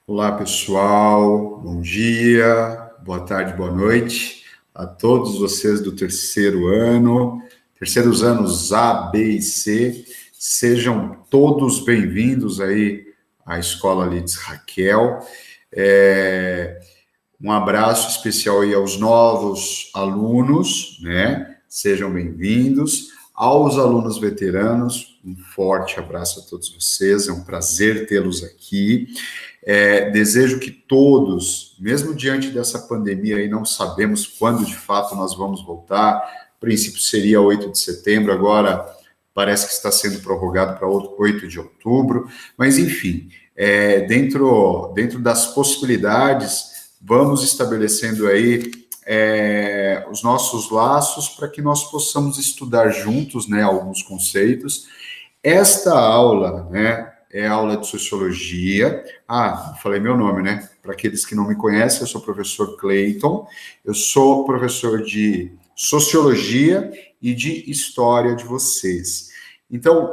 Olá, pessoal. Bom dia, boa tarde, boa noite a todos vocês do terceiro ano, terceiros anos A, B e C. Sejam todos bem-vindos aí à Escola Lides Raquel. Um abraço especial aí aos novos alunos, né? Sejam bem-vindos. Aos alunos veteranos, um forte abraço a todos vocês. É um prazer tê-los aqui. Desejo que todos, mesmo diante dessa pandemia aí, não sabemos quando de fato nós vamos voltar. A princípio seria 8 de setembro, agora parece que está sendo prorrogado para 8 de outubro. Mas, enfim, dentro das possibilidades, vamos estabelecendo aí os nossos laços para que nós possamos estudar juntos, né, alguns conceitos. Esta aula, né, é aula de sociologia. Falei meu nome, né? Para aqueles que não me conhecem, eu sou o professor Clayton, eu sou professor de sociologia e de história de vocês. Então,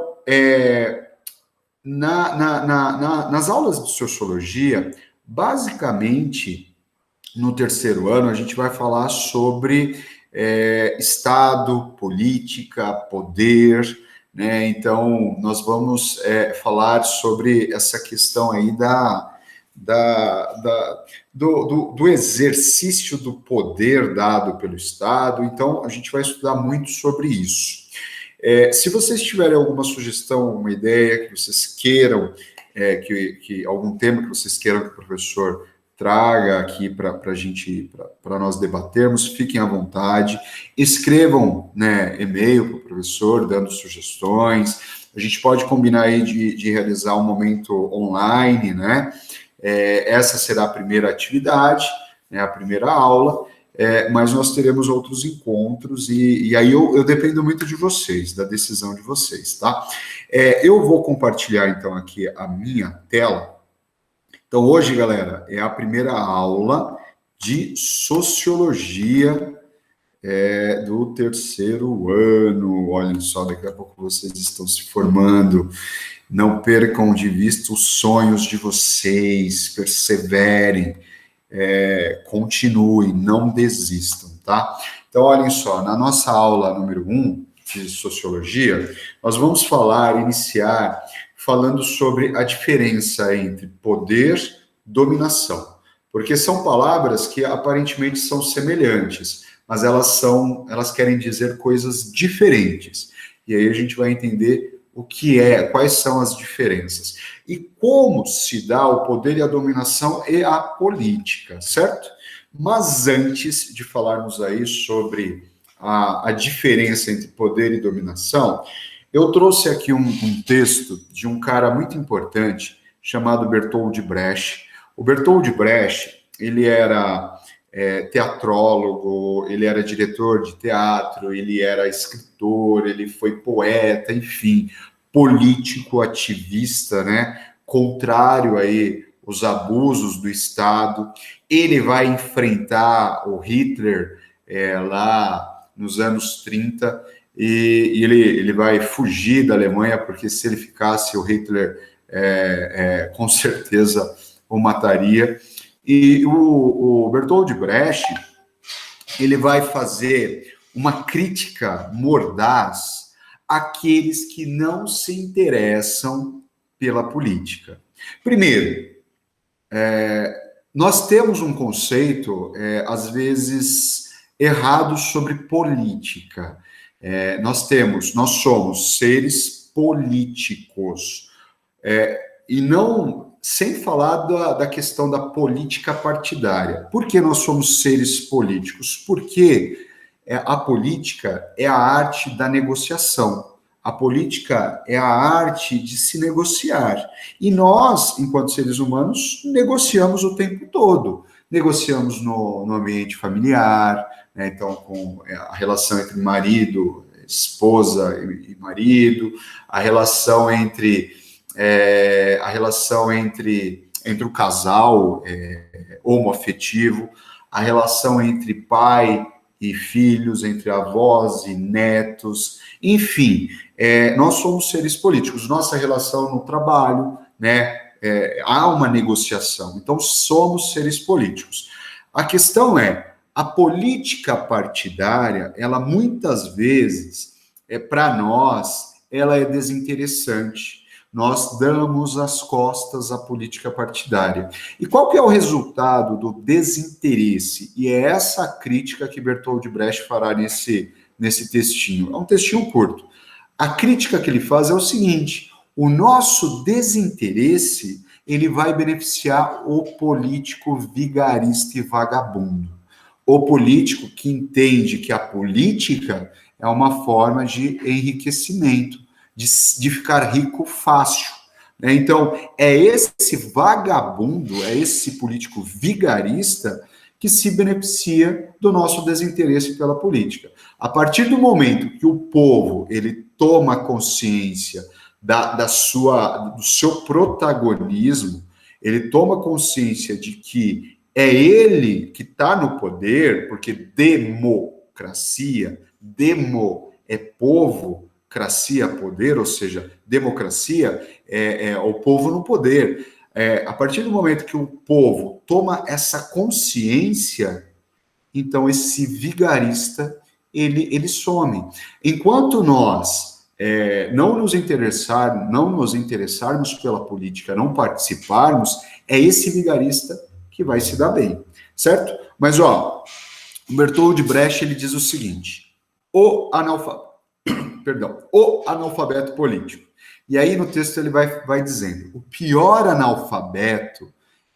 nas aulas de sociologia, basicamente, no terceiro ano, a gente vai falar sobre Estado, política, poder, né? Então, nós vamos falar sobre essa questão aí do exercício do poder dado pelo Estado. Então, a gente vai estudar muito sobre isso. Se vocês tiverem alguma sugestão, uma ideia que vocês queiram, que algum tema que vocês queiram que o professor traga aqui para nós debatermos, fiquem à vontade, escrevam, né, e-mail para o professor, dando sugestões. A gente pode combinar aí de realizar um momento online, né? Essa será a primeira atividade, né, a primeira aula, mas nós teremos outros encontros, e aí eu dependo muito de vocês, da decisão de vocês, tá? Eu vou compartilhar, então, aqui a minha tela. Então, hoje, galera, é a primeira aula de sociologia do terceiro ano. Olhem só, daqui a pouco vocês estão se formando. Não percam de vista os sonhos de vocês, perseverem, continuem, não desistam, tá? Então, olhem só, na nossa aula número 1 de sociologia, nós vamos iniciar falando sobre a diferença entre poder e dominação, porque são palavras que aparentemente são semelhantes, mas elas querem dizer coisas diferentes. E aí a gente vai entender quais são as diferenças e como se dá o poder e a dominação e a política, certo? Mas antes de falarmos aí sobre a diferença entre poder e dominação, eu trouxe aqui um texto de um cara muito importante chamado Bertold Brecht. O Bertold Brecht, ele era teatrólogo, ele era diretor de teatro, ele era escritor, ele foi poeta, enfim, político, ativista, né? Contrário aí os abusos do Estado. Ele vai enfrentar o Hitler lá nos anos 30, e ele vai fugir da Alemanha, porque se ele ficasse, o Hitler com certeza o mataria. E o Bertold Brecht, ele vai fazer uma crítica mordaz àqueles que não se interessam pela política. Primeiro, nós temos um conceito, às vezes, errado sobre política. Nós somos seres políticos, e não, sem falar da questão da política partidária. Por que nós somos seres políticos? Porque a política é a arte da negociação. A política é a arte de se negociar. E nós, enquanto seres humanos, negociamos o tempo todo. Negociamos no ambiente familiar, né? Então, com a relação entre marido, esposa e marido, a relação entre o casal homoafetivo, a relação entre pai e filhos, entre avós e netos, enfim, nós somos seres políticos. Nossa relação no trabalho, né, há uma negociação. Então, somos seres políticos. A questão é, a política partidária, ela muitas vezes, para nós, ela é desinteressante. Nós damos as costas à política partidária. E qual que é o resultado do desinteresse? E é essa a crítica que Bertold Brecht fará nesse textinho. É um textinho curto. A crítica que ele faz é o seguinte: o nosso desinteresse, ele vai beneficiar o político vigarista e vagabundo. O político que entende que a política é uma forma de enriquecimento, de ficar rico fácil. Então, é esse vagabundo, é esse político vigarista que se beneficia do nosso desinteresse pela política. A partir do momento que o povo ele toma consciência do seu protagonismo, ele toma consciência de que é ele que está no poder, porque democracia, demo é povo, cracia poder, ou seja, democracia é o povo no poder. A partir do momento que o povo toma essa consciência, então esse vigarista ele some. Enquanto nós não nos interessarmos pela política, não participarmos, é esse vigarista que vai se dar bem, certo? Mas, o Bertold Brecht, ele diz o seguinte: o analfabeto político. E aí no texto ele vai dizendo, o pior analfabeto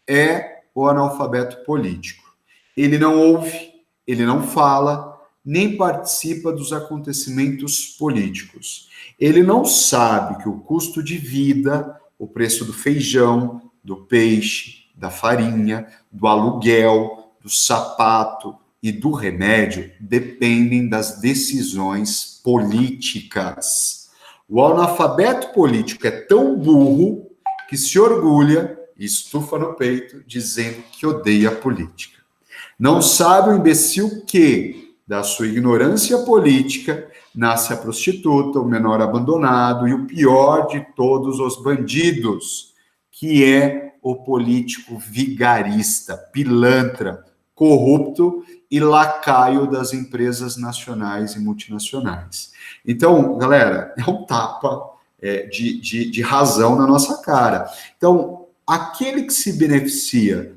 é o analfabeto político. Ele não ouve, ele não fala, nem participa dos acontecimentos políticos. Ele não sabe que o custo de vida, o preço do feijão, do peixe, da farinha, do aluguel, do sapato e do remédio dependem das decisões políticas. O analfabeto político é tão burro que se orgulha e estufa no peito dizendo que odeia a política. Não sabe o imbecil que, da sua ignorância política, nasce a prostituta, o menor abandonado e o pior de todos os bandidos, que é o político vigarista, pilantra, corrupto e lacaio das empresas nacionais e multinacionais. Então, galera, é um tapa de razão na nossa cara. Então, aquele que se beneficia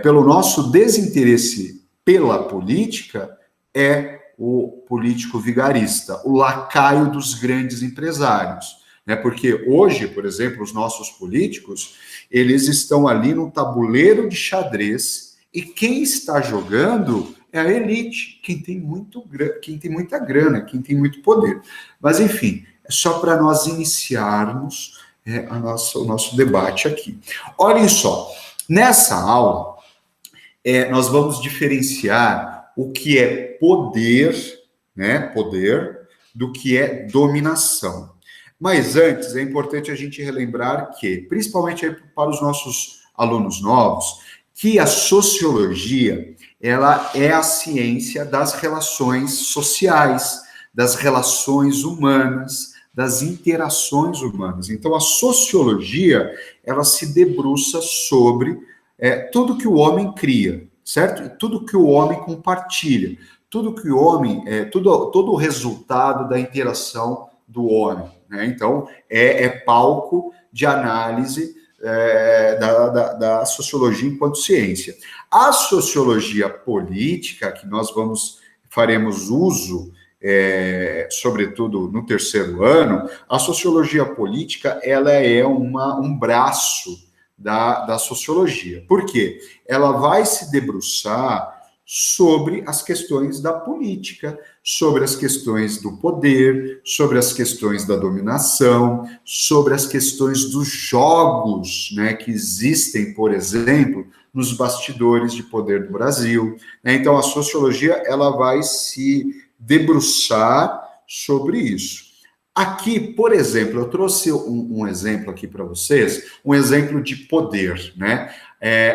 pelo nosso desinteresse pela política é o político vigarista, o lacaio dos grandes empresários. Porque hoje, por exemplo, os nossos políticos, eles estão ali no tabuleiro de xadrez e quem está jogando é a elite, quem tem muita grana, quem tem muito poder. Mas, enfim, é só para nós iniciarmos o nosso debate aqui. Olhem só, nessa aula, nós vamos diferenciar o que é poder, poder, do que é dominação. Mas antes, é importante a gente relembrar que, principalmente para os nossos alunos novos, que a sociologia, ela é a ciência das relações sociais, das relações humanas, das interações humanas. Então, a sociologia, ela se debruça sobre tudo que o homem cria, certo? E tudo que o homem compartilha, tudo que o homem, todo o resultado da interação do homem. Então, é palco de análise da sociologia enquanto ciência. A sociologia política, que nós faremos uso, sobretudo no terceiro ano, a sociologia política ela é um braço da sociologia. Por quê? Ela vai se debruçar sobre as questões da política, sobre as questões do poder, sobre as questões da dominação, sobre as questões dos jogos, que existem, por exemplo, nos bastidores de poder do Brasil. Então, a sociologia ela vai se debruçar sobre isso. Aqui, por exemplo, eu trouxe um exemplo aqui para vocês, um exemplo de poder,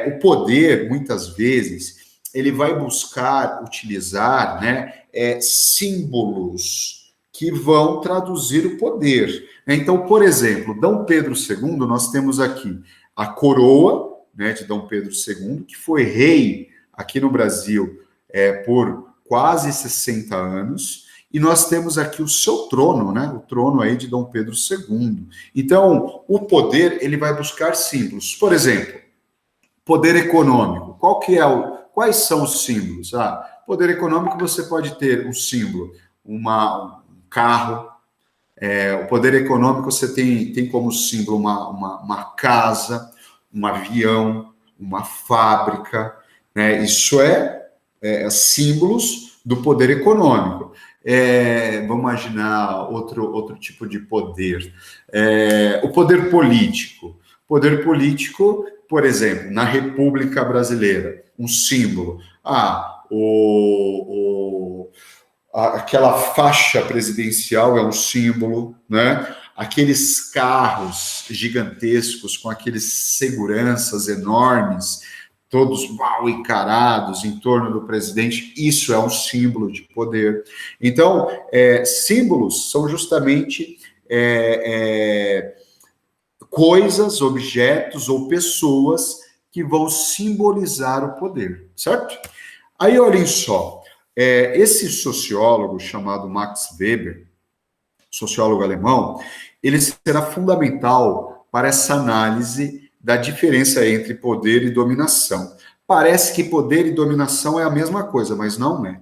o poder, muitas vezes, ele vai buscar utilizar símbolos que vão traduzir o poder. Então, por exemplo, Dom Pedro II, nós temos aqui a coroa, né, de Dom Pedro II, que foi rei aqui no Brasil por quase 60 anos, e nós temos aqui o seu trono, né, o trono aí de Dom Pedro II. Então, o poder, ele vai buscar símbolos. Por exemplo, poder econômico. Quais são os símbolos? Poder econômico, você pode ter um símbolo, um carro. O poder econômico, você tem como símbolo uma casa, um avião, uma fábrica, né? Isso símbolos do poder econômico. Vamos imaginar outro tipo de poder. O poder político. Poder político, por exemplo, na República Brasileira, um símbolo. Aquela faixa presidencial é um símbolo, né? Aqueles carros gigantescos com aqueles seguranças enormes, todos mal encarados em torno do presidente, isso é um símbolo de poder. Então, símbolos são justamente coisas, objetos ou pessoas que vão simbolizar o poder, certo? Aí, olhem só, esse sociólogo chamado Max Weber, sociólogo alemão, ele será fundamental para essa análise da diferença entre poder e dominação. Parece que poder e dominação é a mesma coisa, mas não é.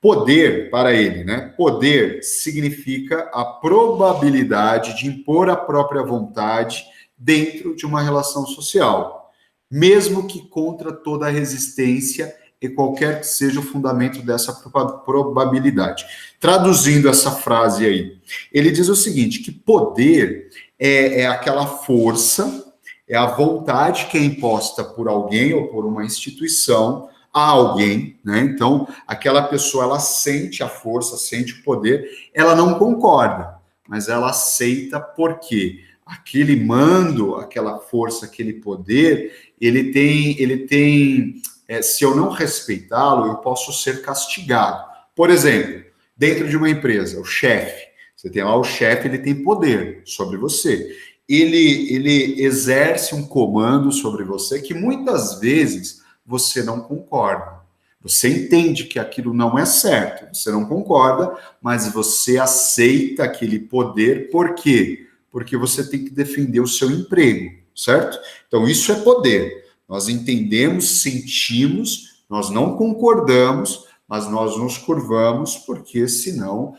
Poder, para ele, né? Poder significa a probabilidade de impor a própria vontade dentro de uma relação social, mesmo que contra toda a resistência e qualquer que seja o fundamento dessa probabilidade. Traduzindo essa frase aí, ele diz o seguinte, que poder é aquela força, é a vontade que é imposta por alguém ou por uma instituição a alguém, né? Então, aquela pessoa, ela sente a força, sente o poder, ela não concorda, mas ela aceita porque aquele mando, aquela força, aquele poder, ele tem se eu não respeitá-lo, eu posso ser castigado. Por exemplo, dentro de uma empresa, o chefe, você tem lá o chefe, ele tem poder sobre você. Ele exerce um comando sobre você que muitas vezes você não concorda. Você entende que aquilo não é certo, você não concorda, mas você aceita aquele poder, por quê? Porque você tem que defender o seu emprego, certo? Então, isso é poder. Nós entendemos, sentimos, nós não concordamos, mas nós nos curvamos, porque senão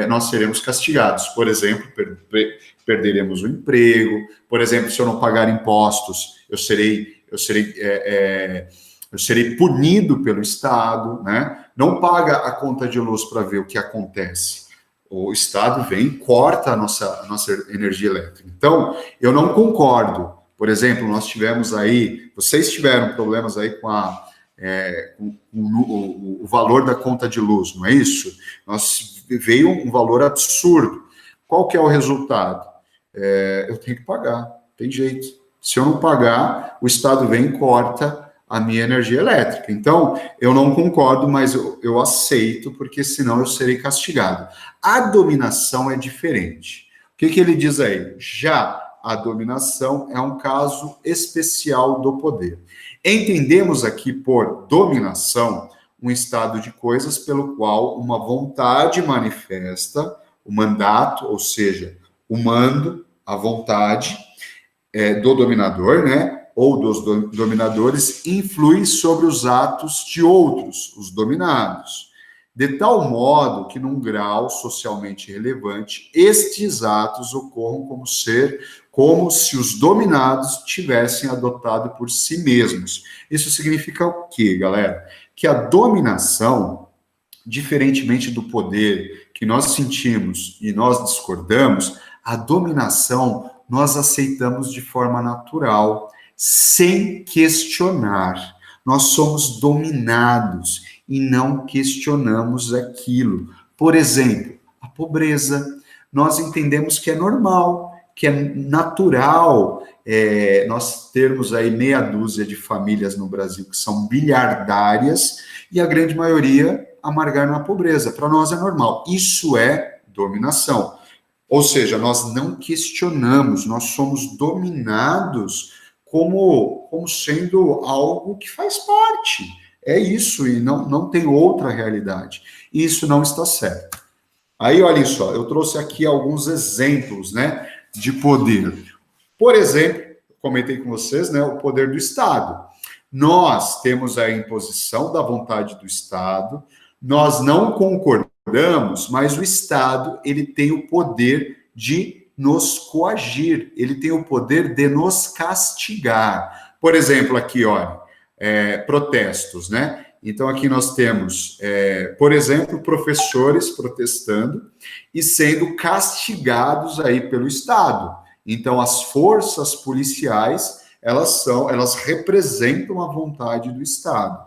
nós seremos castigados. Por exemplo, perderemos o emprego. Por exemplo, se eu não pagar impostos, eu serei punido pelo Estado, né? Não paga a conta de luz para ver o que acontece. O Estado vem e corta a nossa energia elétrica. Então, eu não concordo. Por exemplo, vocês tiveram problemas aí com o valor da conta de luz, não é isso? Veio um valor absurdo. Qual que é o resultado? Eu tenho que pagar, tem jeito. Se eu não pagar, o Estado vem e corta a minha energia elétrica. Então, eu não concordo, mas eu aceito, porque senão eu serei castigado. A dominação é diferente. O que ele diz aí? Já a dominação é um caso especial do poder. Entendemos aqui por dominação um estado de coisas pelo qual uma vontade manifesta, o mandato, ou seja, o mando, a vontade do dominador, né? Ou dos dominadores, influi sobre os atos de outros, os dominados, de tal modo que, num grau socialmente relevante, estes atos ocorram como se os dominados tivessem adotado por si mesmos. Isso significa o quê, galera? Que a dominação, diferentemente do poder que nós sentimos e nós discordamos, a dominação nós aceitamos de forma natural, sem questionar. Nós somos dominados e não questionamos aquilo. Por exemplo, a pobreza. Nós entendemos que é normal, que é natural nós termos aí meia dúzia de famílias no Brasil que são bilhardárias e a grande maioria amargar na pobreza. Para nós é normal. Isso é Dominação. Ou seja, nós não questionamos, nós somos dominados como sendo algo que faz parte. É isso, e não tem outra realidade. E isso não está certo. Aí, olha só, eu trouxe aqui alguns exemplos, né, de poder. Por exemplo, comentei com vocês, né, o poder do Estado. Nós temos a imposição da vontade do Estado, nós não concordamos, mas o Estado, ele tem o poder de nos coagir, ele tem o poder de nos castigar. Por exemplo, aqui, olha, protestos, né? Então, aqui nós temos, por exemplo, professores protestando e sendo castigados aí pelo Estado. Então, as forças policiais, elas representam a vontade do Estado.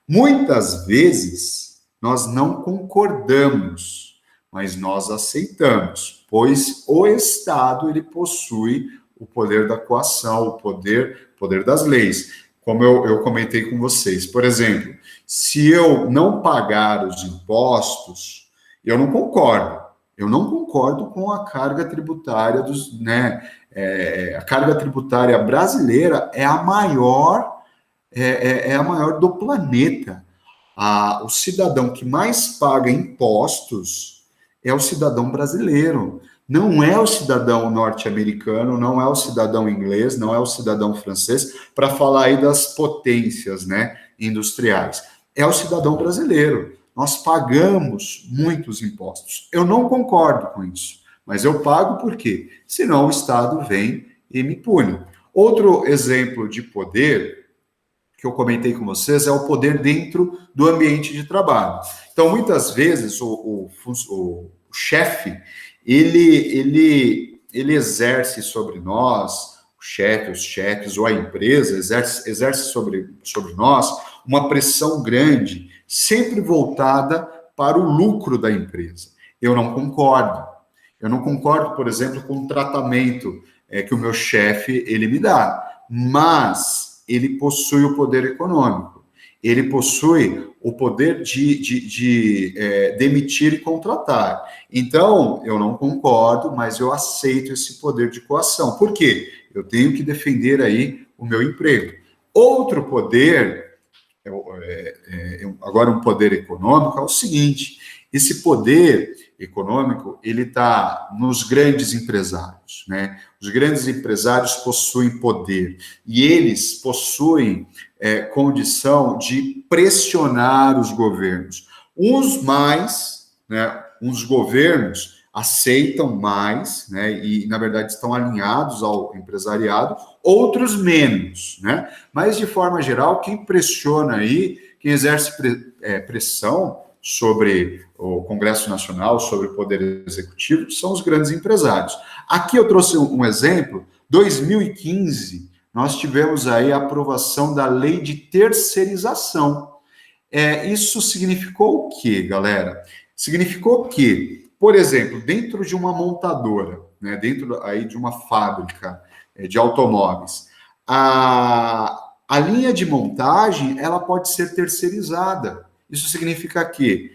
Muitas vezes, nós não concordamos, mas nós aceitamos, pois o Estado, ele possui o poder da coação, o poder das leis. Como eu comentei com vocês. Por exemplo, se eu não pagar os impostos, eu não concordo. Eu não concordo com a carga tributária dos, né? A carga tributária brasileira é a maior, é a maior do planeta. O cidadão que mais paga impostos é o cidadão brasileiro. Não é o cidadão norte-americano, não é o cidadão inglês, não é o cidadão francês, para falar aí das potências, né, industriais. É o cidadão brasileiro. Nós pagamos muitos impostos. Eu não concordo com isso, mas eu pago por quê? Senão o Estado vem e me pune. Outro exemplo de poder que eu comentei com vocês é o poder dentro do ambiente de trabalho. Então, muitas vezes, o chefe, ele exerce sobre nós, o chefe, os chefes ou a empresa, exerce sobre nós uma pressão grande, sempre voltada para o lucro da empresa. Eu não concordo. Eu não concordo, por exemplo, com o tratamento que o meu chefe ele me dá, mas ele possui o poder econômico. Ele possui o poder de demitir e contratar. Então, eu não concordo, mas eu aceito esse poder de coação. Por quê? Eu tenho que defender aí o meu emprego. Outro poder, agora um poder econômico, é o seguinte: esse poder econômico, ele está nos grandes empresários, né? Os grandes empresários possuem poder e eles possuem condição de pressionar os governos. Uns mais, né? Uns governos aceitam mais, né? E, na verdade, estão alinhados ao empresariado, outros menos, né? Mas, de forma geral, quem pressiona aí, quem exerce pressão sobre o Congresso Nacional, sobre o Poder Executivo, são os grandes empresários. Aqui eu trouxe um exemplo. 2015, nós tivemos aí a aprovação da lei de terceirização. Isso significou o quê, galera? Significou que, por exemplo, dentro de uma montadora, né, dentro aí de uma fábrica de automóveis, a linha de montagem, ela pode ser terceirizada. Isso significa que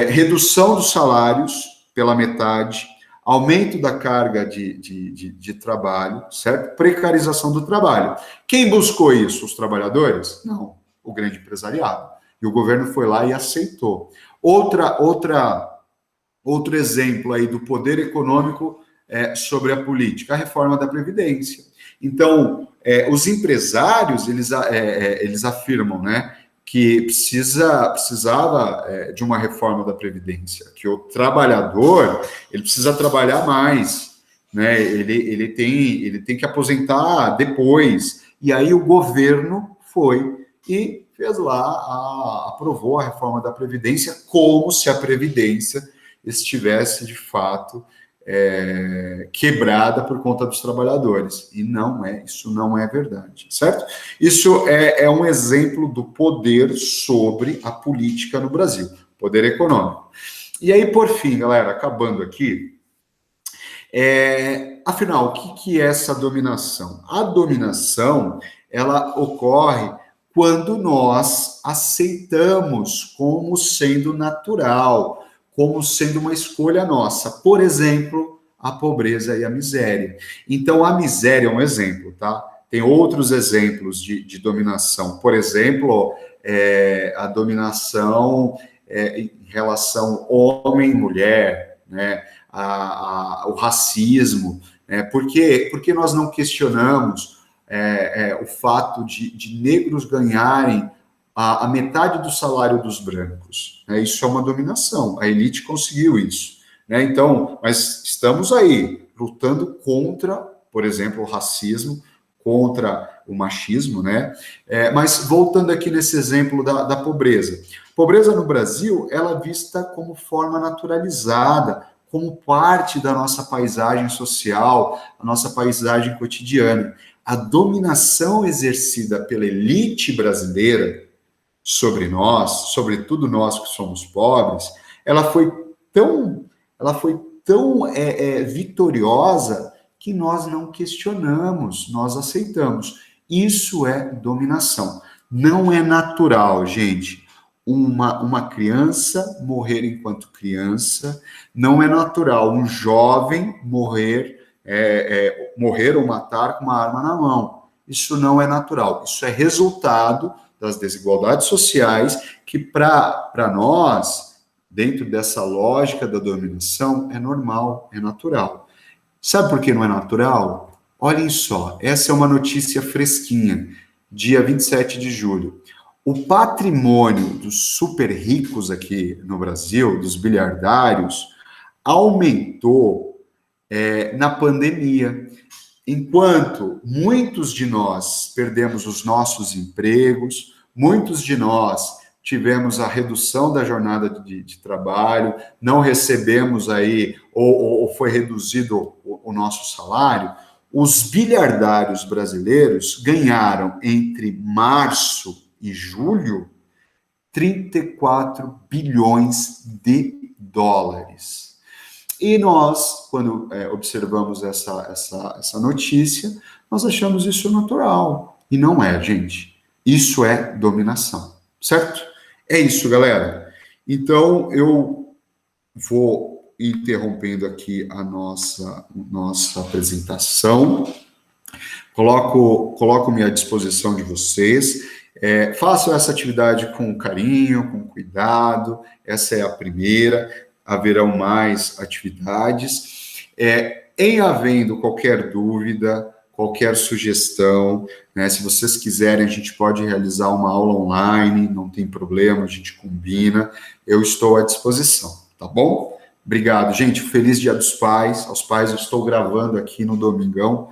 redução dos salários pela metade, aumento da carga de trabalho, certo? Precarização do trabalho. Quem buscou isso? Os trabalhadores? Não, o grande empresariado. E o governo foi lá e aceitou. Outro exemplo aí do poder econômico sobre a política, a reforma da Previdência. Então, os empresários, eles afirmam, né, que precisava de uma reforma da Previdência, que o trabalhador, ele precisa trabalhar mais, né, ele tem que aposentar depois, e aí o governo foi e fez lá, aprovou a reforma da Previdência, como se a Previdência estivesse, de fato, quebrada por conta dos trabalhadores. E isso não é verdade, certo? Isso é um exemplo do poder sobre a política no Brasil, poder econômico. E aí, por fim, galera, acabando aqui, afinal, o que é essa dominação? A dominação, ela ocorre quando nós aceitamos como sendo natural, como sendo uma escolha nossa. Por exemplo, a pobreza e a miséria. Então, a miséria é um exemplo, tá? Tem outros exemplos de dominação. Por exemplo, a dominação em relação homem e mulher, né? O racismo. Por quê? Porque nós não questionamos o fato de negros ganharem a metade do salário dos brancos. Né? Isso é uma dominação. A elite conseguiu isso. Né? Então, mas estamos aí lutando contra, por exemplo, o racismo, contra o machismo, né? Mas voltando aqui nesse exemplo da pobreza. Pobreza no Brasil, ela é vista como forma naturalizada, como parte da nossa paisagem social, a nossa paisagem cotidiana. A dominação exercida pela elite brasileira sobre nós, sobretudo nós que somos pobres, ela foi tão, ela foi tão vitoriosa que nós não questionamos, nós aceitamos. Isso é dominação. Não é natural, gente. Uma criança morrer enquanto criança, não é natural um jovem morrer ou matar com uma arma na mão. Isso não é natural. Isso é resultado das desigualdades sociais que, para nós, dentro dessa lógica da dominação, é normal, é natural. Sabe por que não é natural? Olhem só, essa é uma notícia fresquinha, dia 27 de julho. O patrimônio dos super ricos aqui no Brasil, dos bilhardários, aumentou na pandemia. Enquanto muitos de nós perdemos os nossos empregos, muitos de nós tivemos a redução da jornada de trabalho, não recebemos aí, ou foi reduzido o nosso salário, os bilhardários brasileiros ganharam entre março e julho 34 bilhões de dólares. E nós, quando observamos essa notícia, nós achamos isso natural. E não é, gente. Isso é dominação, certo? É isso, galera. Então, eu vou interrompendo aqui a nossa apresentação. Coloco-me à disposição de vocês. Façam essa atividade com carinho, com cuidado. Essa é a primeira. Haverão mais atividades. Em havendo qualquer dúvida, qualquer sugestão, né, se vocês quiserem, a gente pode realizar uma aula online, não tem problema, a gente combina. Eu estou à disposição, tá bom? Obrigado, gente. Feliz Dia dos Pais. Aos pais, eu estou gravando aqui no domingão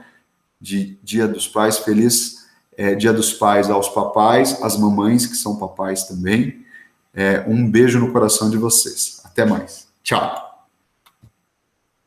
de Dia dos Pais. Feliz Dia dos Pais aos papais, às mamães que são papais também. Um beijo no coração de vocês. Até mais. Tchau.